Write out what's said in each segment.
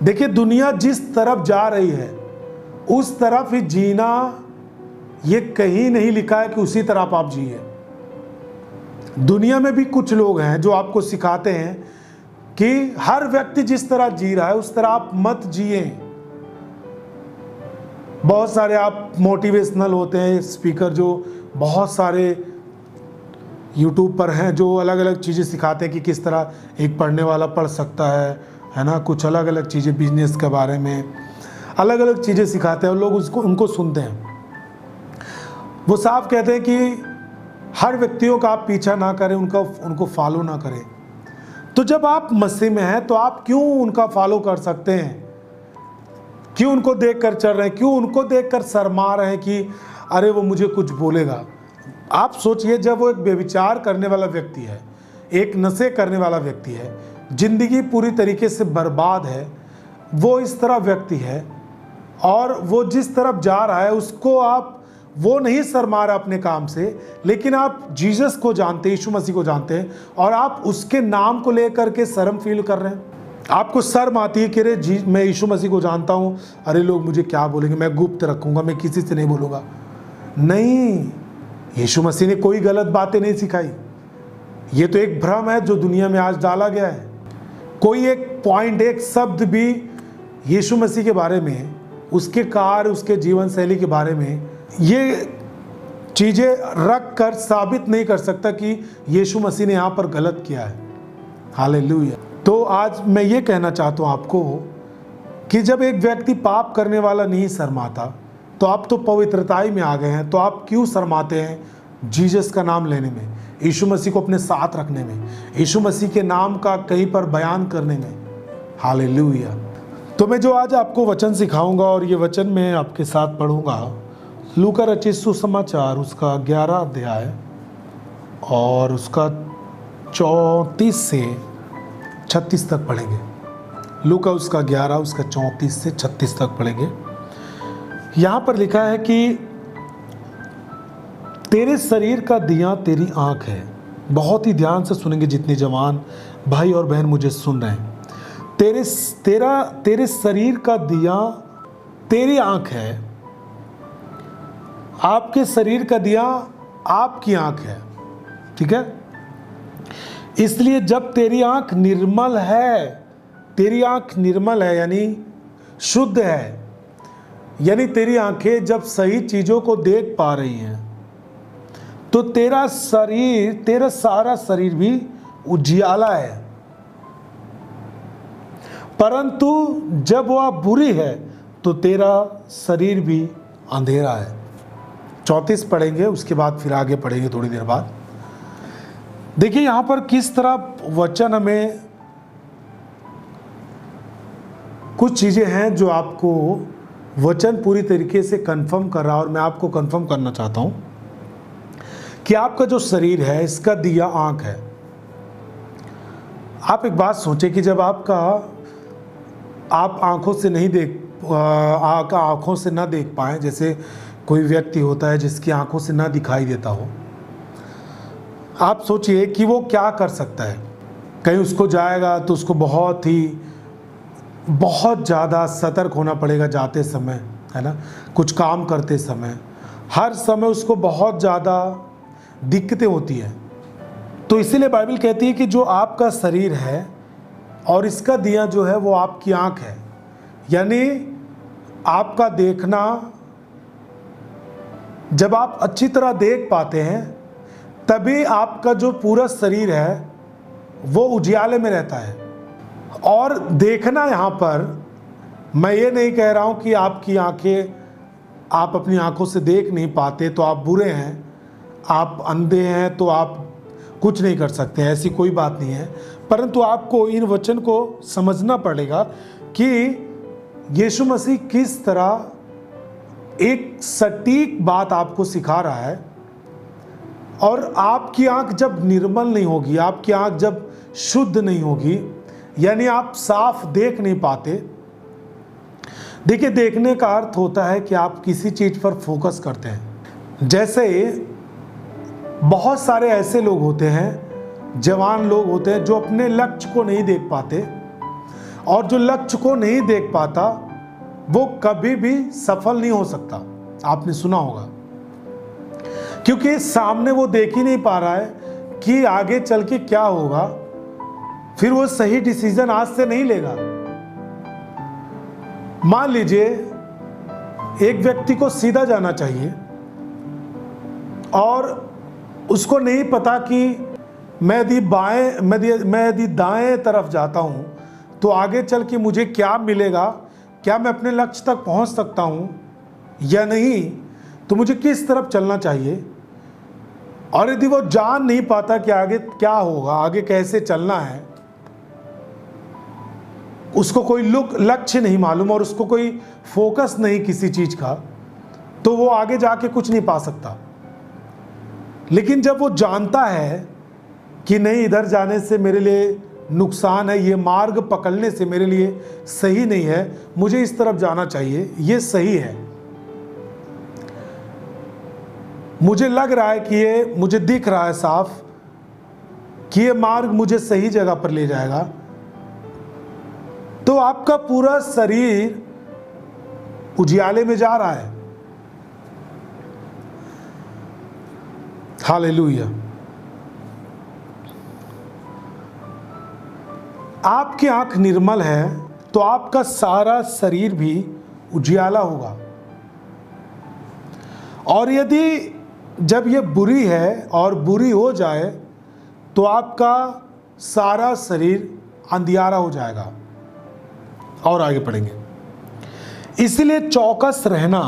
देखिए, दुनिया जिस तरफ जा रही है उस तरफ ही जीना, ये कहीं नहीं लिखा है कि उसी तरफ आप जिए। दुनिया में भी कुछ लोग हैं जो आपको सिखाते हैं कि हर व्यक्ति जिस तरह जी रहा है उस तरह आप मत जिए। बहुत सारे आप मोटिवेशनल होते हैं स्पीकर, जो बहुत सारे यूट्यूब पर हैं, जो अलग अलग चीज़ें सिखाते हैं कि किस तरह एक पढ़ने वाला पढ़ सकता है ना। कुछ अलग अलग चीज़ें बिजनेस के बारे में अलग अलग चीज़ें सिखाते हैं और लोग उनको सुनते हैं। वो साफ कहते हैं कि हर व्यक्तियों का आप पीछा ना करें, उनको फॉलो ना करें। तो जब आप मसीह में हैं तो आप क्यों उनका फॉलो कर सकते हैं? क्यों उनको देखकर चल रहे हैं? क्यों उनको देखकर शर्मा रहे हैं कि अरे वो मुझे कुछ बोलेगा? आप सोचिए, जब वो एक व्यभिचार करने वाला व्यक्ति है, एक नशे करने वाला व्यक्ति है, जिंदगी पूरी तरीके से बर्बाद है, वो इस तरह व्यक्ति है और वो जिस तरफ जा रहा है उसको वो नहीं शर्मा रहा अपने काम से, लेकिन आप जीसस को जानते हैं, यीशु मसीह को जानते हैं और आप उसके नाम को लेकर के शर्म फील कर रहे हैं। आपको शर्म आती है कि अरे मैं यीशु मसीह को जानता हूँ, अरे लोग मुझे क्या बोलेंगे, मैं गुप्त रखूँगा, मैं किसी से नहीं बोलूँगा। नहीं, यीशु मसीह ने कोई गलत बातें नहीं सिखाई। ये तो एक भ्रम है जो दुनिया में आज डाला गया है। कोई एक पॉइंट, एक शब्द भी यीशु मसीह के बारे में, उसके कार्य, उसके जीवन शैली के बारे में ये चीज़ें रख कर साबित नहीं कर सकता कि यीशु मसीह ने यहाँ पर गलत किया है। हालेलुया। तो आज मैं ये कहना चाहता हूँ आपको कि जब एक व्यक्ति पाप करने वाला नहीं शर्माता, तो आप तो पवित्रताई में आ गए हैं, तो आप क्यों शर्माते हैं जीसस का नाम लेने में, यीशु मसीह को अपने साथ रखने में, यीशु मसीह के नाम का कहीं पर बयान करने में। हालेलुया। तो मैं जो आज आपको वचन सिखाऊंगा और ये वचन मैं आपके साथ पढ़ूंगा, लूका रचित सुसमाचार उसका 11 अध्याय और उसका 34 से 36 तक पढ़ेंगे। लूका उसका 11 उसका 34 से 36 तक पढ़ेंगे। यहाँ पर लिखा है कि तेरे शरीर का दिया तेरी आँख है। बहुत ही ध्यान से सुनेंगे जितने जवान भाई और बहन मुझे सुन रहे हैं। तेरे शरीर का दिया तेरी आँख है। आपके शरीर का दिया आपकी आँख है, ठीक है। इसलिए जब तेरी आँख निर्मल है, तेरी आँख निर्मल है यानी शुद्ध है, यानी तेरी आंखें जब सही चीज़ों को देख पा रही हैं, तो तेरा सारा शरीर भी उजियाला है। परंतु जब वह बुरी है तो तेरा शरीर भी अंधेरा है। 34 पढ़ेंगे, उसके बाद फिर आगे पढ़ेंगे थोड़ी देर बाद। देखिए यहाँ पर किस तरह वचन हमें कुछ चीज़ें हैं जो आपको वचन पूरी तरीके से कंफर्म कर रहा है, और मैं आपको कंफर्म करना चाहता हूं कि आपका जो शरीर है इसका दिया आंख है। आप एक बात सोचें कि जब आप आंखों से नहीं आंखों से ना देख पाए, जैसे कोई व्यक्ति होता है जिसकी आंखों से ना दिखाई देता हो, आप सोचिए कि वो क्या कर सकता है। कहीं उसको जाएगा तो उसको बहुत ज़्यादा सतर्क होना पड़ेगा जाते समय, है ना, कुछ काम करते समय, हर समय उसको बहुत ज़्यादा दिक्कतें होती हैं। तो इसीलिए बाइबल कहती है कि जो आपका शरीर है और इसका दिया जो है वो आपकी आँख है, यानी आपका देखना, जब आप अच्छी तरह देख पाते हैं तभी आपका जो पूरा शरीर है वो उजियाले में रहता है। और देखना, यहाँ पर मैं ये नहीं कह रहा हूँ कि आपकी आंखें, आप अपनी आंखों से देख नहीं पाते तो आप बुरे हैं, आप अंधे हैं तो आप कुछ नहीं कर सकते, ऐसी कोई बात नहीं है। परंतु आपको इन वचन को समझना पड़ेगा कि यीशु मसीह किस तरह एक सटीक बात आपको सिखा रहा है। और आपकी आंख जब निर्मल नहीं होगी, आपकी आंख जब शुद्ध नहीं होगी, यानी आप साफ देख नहीं पाते। देखिए, देखने का अर्थ होता है कि आप किसी चीज पर फोकस करते हैं। जैसे बहुत सारे ऐसे लोग होते हैं, जवान लोग होते हैं जो अपने लक्ष्य को नहीं देख पाते और जो लक्ष्य को नहीं देख पाता वो कभी भी सफल नहीं हो सकता। आपने सुना होगा, क्योंकि सामने वो देख ही नहीं पा रहा है कि आगे चल के क्या होगा, फिर वो सही डिसीजन आज से नहीं लेगा। मान लीजिए एक व्यक्ति को सीधा जाना चाहिए और उसको नहीं पता कि मैं यदि दाएं तरफ जाता हूं तो आगे चल के मुझे क्या मिलेगा, क्या मैं अपने लक्ष्य तक पहुंच सकता हूं या नहीं, तो मुझे किस तरफ चलना चाहिए। और यदि वो जान नहीं पाता कि आगे क्या होगा, आगे कैसे चलना है, उसको कोई लक्ष्य नहीं मालूम और उसको कोई फोकस नहीं किसी चीज का, तो वो आगे जाके कुछ नहीं पा सकता। लेकिन जब वो जानता है कि नहीं, इधर जाने से मेरे लिए नुकसान है, ये मार्ग पकड़ने से मेरे लिए सही नहीं है, मुझे इस तरफ जाना चाहिए, ये सही है, मुझे लग रहा है कि ये, मुझे दिख रहा है साफ कि ये मार्ग मुझे सही जगह पर ले जाएगा, तो आपका पूरा शरीर उजियाले में जा रहा है। हालेलुया। आपकी आंख निर्मल है तो आपका सारा शरीर भी उजियाला होगा। और यदि जब ये बुरी है और बुरी हो जाए तो आपका सारा शरीर अंधियारा हो जाएगा। और आगे पढ़ेंगे। इसलिए चौकस रहना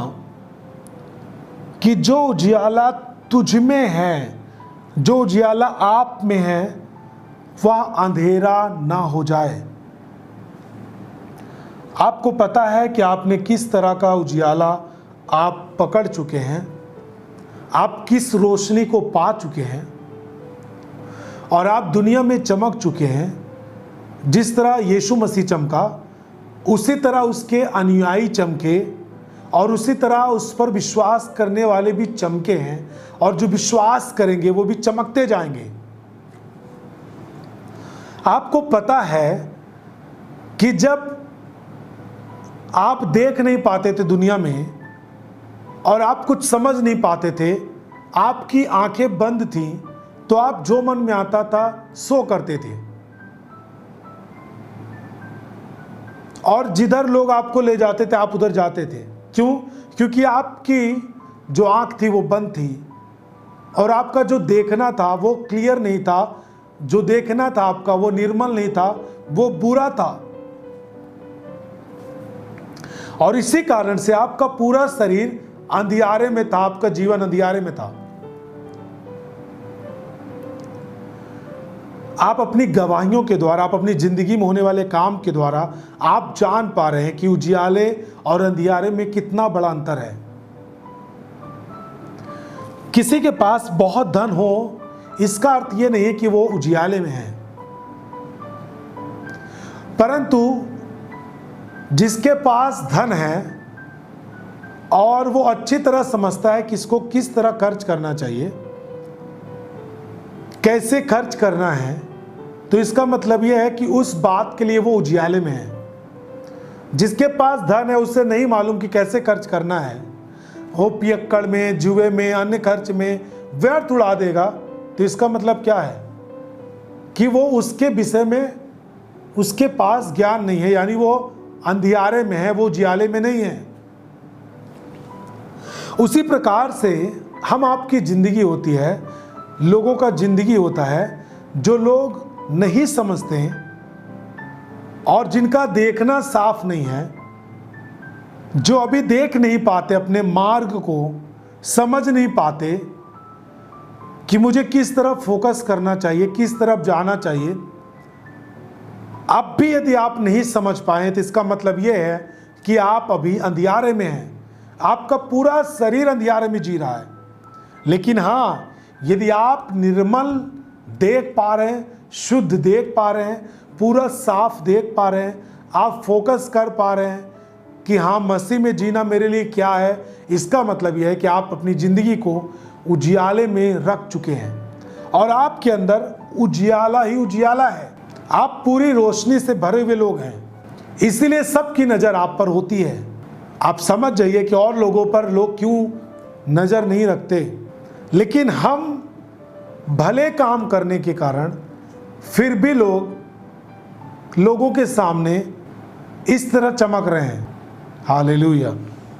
कि जो उजियाला तुझ में है, जो उजियाला आप में है, वह अंधेरा ना हो जाए। आपको पता है कि आपने किस तरह का उजियाला आप पकड़ चुके हैं, आप किस रोशनी को पा चुके हैं और आप दुनिया में चमक चुके हैं। जिस तरह यीशु मसीह चमका उसी तरह उसके अनुयायी चमके और उसी तरह उस पर विश्वास करने वाले भी चमके हैं और जो विश्वास करेंगे वो भी चमकते जाएंगे। आपको पता है कि जब आप देख नहीं पाते थे दुनिया में और आप कुछ समझ नहीं पाते थे, आपकी आंखें बंद थीं, तो आप जो मन में आता था सो करते थे और जिधर लोग आपको ले जाते थे आप उधर जाते थे। क्यों? क्योंकि आपकी जो आंख थी वो बंद थी और आपका जो देखना था वो क्लियर नहीं था, जो देखना था आपका वो निर्मल नहीं था, वो बुरा था। और इसी कारण से आपका पूरा शरीर अंधियारे में था, आपका जीवन अंधियारे में था। आप अपनी गवाहियों के द्वारा, आप अपनी जिंदगी में होने वाले काम के द्वारा आप जान पा रहे हैं कि उजियाले और अंधियारे में कितना बड़ा अंतर है। किसी के पास बहुत धन हो इसका अर्थ यह नहीं है कि वो उजियाले में है, परंतु जिसके पास धन है और वो अच्छी तरह समझता है कि इसको किस तरह खर्च करना चाहिए, कैसे खर्च करना है, तो इसका मतलब यह है कि उस बात के लिए वो उजियाले में है। जिसके पास धन है उसे नहीं मालूम कि कैसे खर्च करना है, वो पियक्कड़ में, जुए में, अन्य खर्च में व्यर्थ उड़ा देगा। तो इसका मतलब क्या है कि वो उसके विषय में उसके पास ज्ञान नहीं है, यानी वो अंधियारे में है, वो उजियाले में नहीं है। उसी प्रकार से हम आपकी जिंदगी होती है, लोगों का जिंदगी होता है जो लोग नहीं समझते हैं और जिनका देखना साफ नहीं है, जो अभी देख नहीं पाते, अपने मार्ग को समझ नहीं पाते कि मुझे किस तरफ फोकस करना चाहिए, किस तरफ जाना चाहिए। अब भी यदि आप नहीं समझ पाए तो इसका मतलब यह है कि आप अभी अंधियारे में हैं, आपका पूरा शरीर अंधियारे में जी रहा है। लेकिन हाँ, यदि आप निर्मल देख पा रहे हैं, शुद्ध देख पा रहे हैं, पूरा साफ देख पा रहे हैं, आप फोकस कर पा रहे हैं कि हाँ, मसीह में जीना मेरे लिए क्या है, इसका मतलब यह है कि आप अपनी ज़िंदगी को उजियाले में रख चुके हैं और आपके अंदर उजियाला ही उजियाला है। आप पूरी रोशनी से भरे हुए लोग हैं। इसीलिए सबकी नज़र आप पर होती है। आप समझ जाइए कि और लोगों पर लोग क्यों नज़र नहीं रखते, लेकिन हम भले काम करने के कारण फिर भी लोगों के सामने इस तरह चमक रहे हैं। हालेलुया।